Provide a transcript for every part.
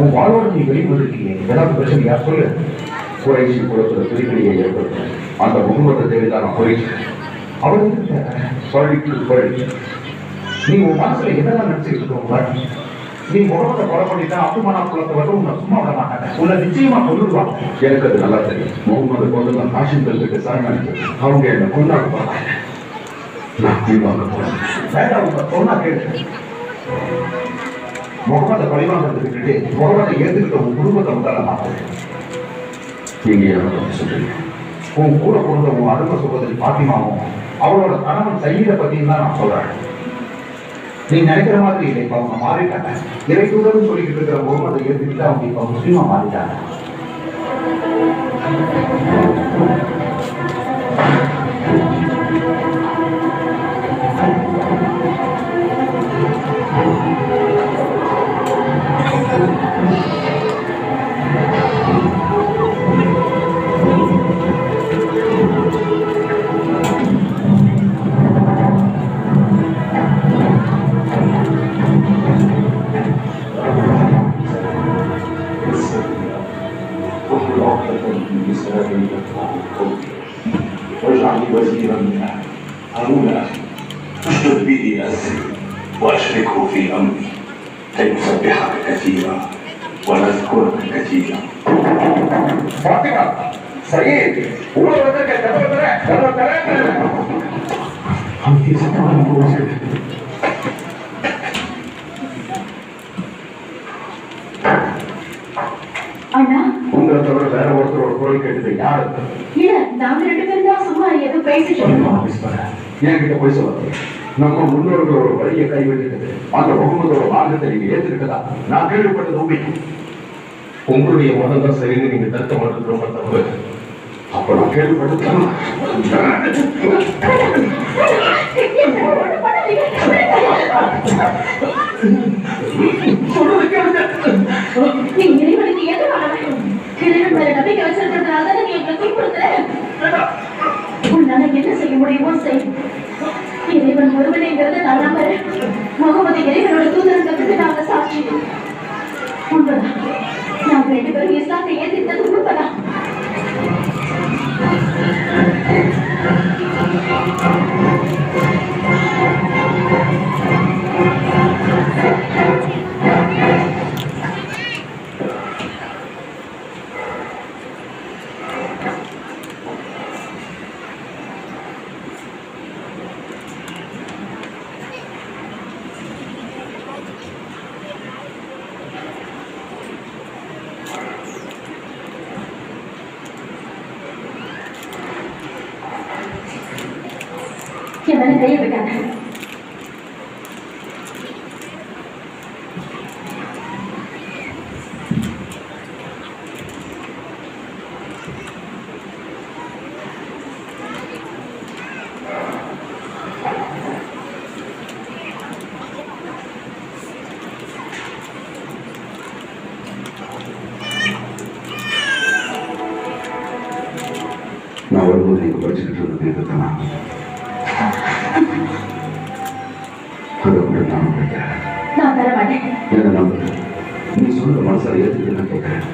உன் வாழ்வோடு நீ வெளியே வந்திருக்கீங்க, ஏதாவது பிரச்சனையா சொல்லு. குறைசி குலத்துல திருப்பணியை ஏற்படுத்த அந்த முகமது தேவைதான் நான் குறைசி. அவர் நீ உன் மனசுல என்னதான் நினைச்சிட்டு இருக்கோங்க? நீ முகமதை கொலை பண்ணிட்டா அப்புமான குலத்தை வந்து உன்னை சும்மா விட மாட்டாங்க, உன்னை நிச்சயமா கொண்டுடுவாங்க. எனக்கு அது நல்லா தெரியும். முகமது கொண்டுதான் காஷிம் கிட்ட சரணாச்சு. அவங்க என்ன கொண்டாட போறாங்க. நான் தீவாங்க போறேன். வேண்டாம், உங்க சொன்னா கேட்டு முகமதை பழிவாங்கிறதுக்கு விட்டுட்டு முகமதை ஏற்றுக்கிட்ட உன் குடும்பத்தை முதல்ல மாற்றேன். நீங்க என்ன சொல்றீங்க? உன் கூட பிறந்த உன் அருமை சகோதரி பாத்திமாவும் அவளோட கணவன் சையீதை பத்தியும் தான் நான் சொல்றேன். நீ நினைக்கிற மாதிரி இல்லை, இப்ப அவங்க மாறிட்டாங்க. இறை தூதர்னு சொல்லிக்கிட்டு இருக்கிற முகமதை ஏற்றுக்கிட்டு அவங்க இப்ப முஸ்லீமா மாறிட்டாங்க. واجعل وزيرا من اهله هارون اخي اشدد به ازري واشركه في امري كي نسبحك كثيرا ونذكرك كثيرا. فاطمه سيد هو وذاك அண்ணா, உங்களை தவிர வேற ஒருத்தரோட குரல் கேட்டது யாரு? இல்ல, நாங்க 2 பேரும் தான் சும்மா ஏதோ பேசிட்டு இருக்கோம். என்கிட்ட போய் சொல்லுங்க. நம்ம முன்னோர்களோட வழியை கைவிட்டுட்டு அந்த முகமதோட மார்க்கத்தை நீங்க ஏத்துக்கிட்டதா நான் கேள்விப்பட்டது உண்மை. உங்களுடைய மதம் தான் சரின்னு நீங்க தர்க்க மாட்டது ரொம்ப தப்பு. அப்ப நான் கேள்விப்பட்டது நீ இறைவனுக்கு எது பண்ணணும்? இறைவன் மேல நம்பிக்கை வச்சிருக்கிறதுனால தான் நீ எங்களை துன்புறுத்துற. உன்னால என்ன செய்ய முடியுமோ செய். இறைவன் ஒருவனைங்கிறத நான் நம்புறேன். முகமது இறைவனோட தூதருங்கிறது நாங்க சாட்சி. உண்மைதான், நாங்க 2 பேரும் இஸ்லாத்தை ஏற்றிட்டது உண்மைதான். என் மேல கையை வைக்காத. நான் வரும்போது நீங்க படிச்சுக்கிட்டு இருந்தது எதுக்குன்னா அதை கூட நான் கேட்கிறேன். நான் தர மாட்டேன். என்ன நம்புது? நீ சொல்ற மனசால ஏற்றுக்கிட்டு நான் கேட்கிறேன்.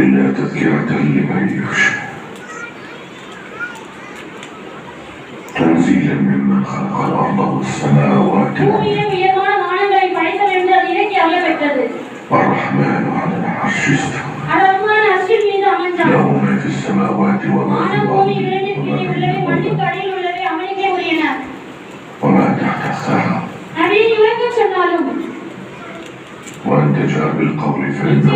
إلا تذكرة لمن يخشى تنزيلا ممن خلق الأرض والسماوات الرحمن على العرش استوى له ما في السماوات وما في الأرض وما تحت الثرى وأن تجهر بالقول فإنه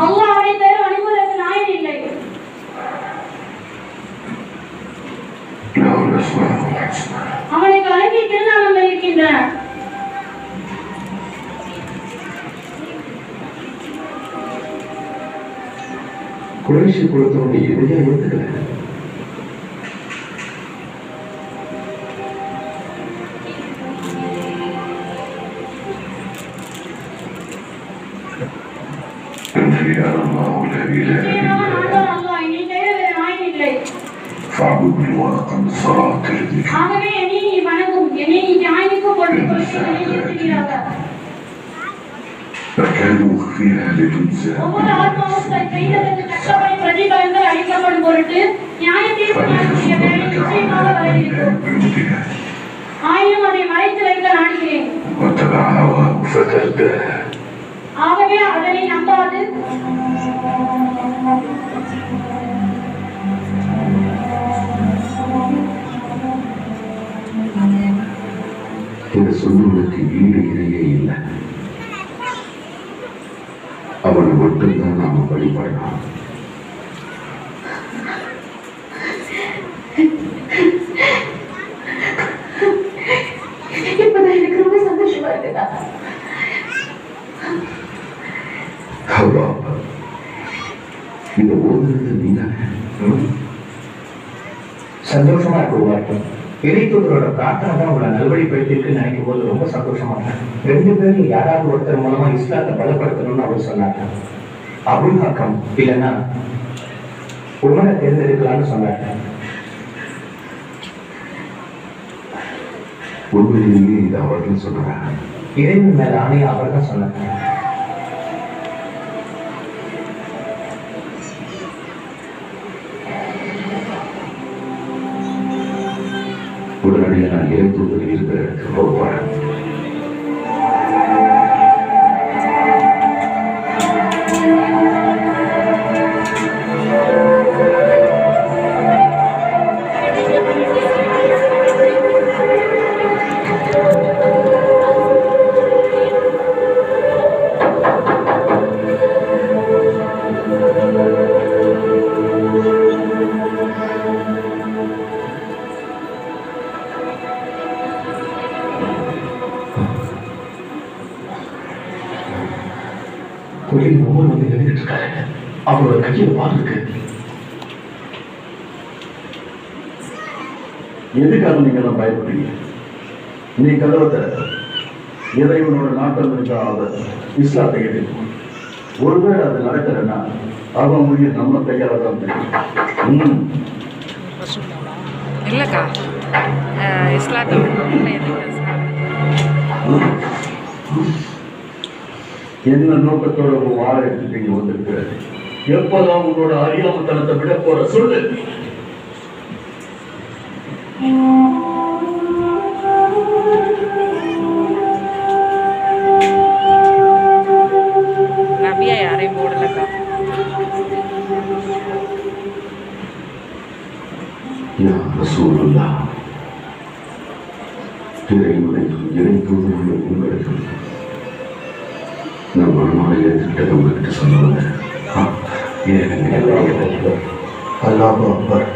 அல்லாஹ்வை தவிர வழிபடுவதற்கு நாயன் இல்லை. அவனுக்கு அழகிய திருநாமங்கள் இருக்கின்றன. குறைஷி கொடுத்தவங்க எதையா ஏத்துக்கல. ஆகவே என்னை நீ வணங்கும், என்னை நீ தியானிக்கும் பொழுது ஒவ்வொரு ஆத்மாவும் தன் செய்ததற்கு தக்கபடி பிரதிபலன்கள் அளிக்கப்படும் பொருட்டு நியாய தீர்ப்பு நாளக்கூடிய வேலை நிச்சயமாக வரவிருக்கும். ஆயினும் அதை மறைத்து வைக்க நாடுகிறேன். ஆகவே அதனை நம்பாது இந்த சொன்னவனுக்கு ஈடு இணையே இல்லை. அவனை மட்டும்தான் நாம வழிபடலாம். இப்பதான் எனக்கு ரொம்ப சந்தோஷமா இருக்குதா? இந்த ஓதுறது நீங்க சந்தோஷமா இருக்கு. இறைத்தூதரோட பிரார்த்தனை தான் உங்களை நல்வழிப்படுத்திருக்குன்னு நினைக்கும் போது ரொம்ப சந்தோஷமா இருக்கு. 2 பேரும் யாராவது ஒருத்தர் மூலமா இஸ்லாத்தை பலப்படுத்தணும்னு அவர் சொன்னாங்க. அபுல் ஹக்கம் இல்லைன்னா உமரை தேர்ந்தெடுக்கலாம்னு சொன்னாங்க. உண்மையிலேயே இது அவர்கள் சொன்னாங்க. இறைவன் மேல ஆணையா அவர் தான் சொன்னாங்க. உடனடியாக நான் இறைத்தூதர் இருக்கிற இடத்துக்கு போகிறேன். தொழில் ஒவ்வொரு வந்து எழுதிட்டு இருக்காரு. அவரோட கையில பாத்துருக்கு. எதுக்காக நீங்க எல்லாம் பயப்படுறீங்க? நீ கதவை தர. இறைவனோட நாட்டம் இருக்கா அவர் இஸ்லாத்தை எடுக்கும். ஒருவேளை அது நடக்கிறன்னா அவன் உயிர் நம்ம கையால தான் தெரியும். இல்லைக்கா இஸ்லாத்தை என்ன நோக்கத்தோட வாழ எடுத்துட்டு வந்திருக்கிற? எப்பதான் உன்னோட அறியாமத்தனத்தை விட போற சொல்லு. நபியா யாரையும் போடலக்கா. ரசூலுல்லாஹ் இறைவனையும் இறைத்தூதரையும் உங்களுக்கும் நான் மனமாக ஏற்றுக்கிட்டதை உங்ககிட்ட சொல்லுவாங்க. அல்லாஹ் அக்பர்,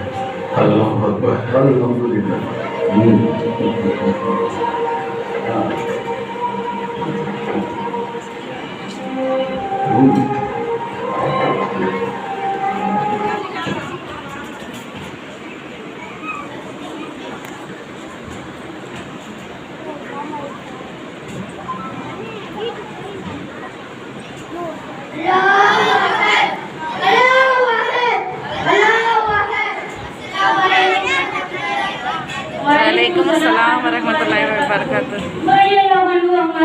அல்லாஹ் அக்பர், அல்ஹம்துலில்லாஹ். வலைக்கும் அஸ்ஸலாம் வரஹ்மத்துல்லாஹி வபரகாத்துஹு. வழியெல்லாம் பண்ணுவாங்க.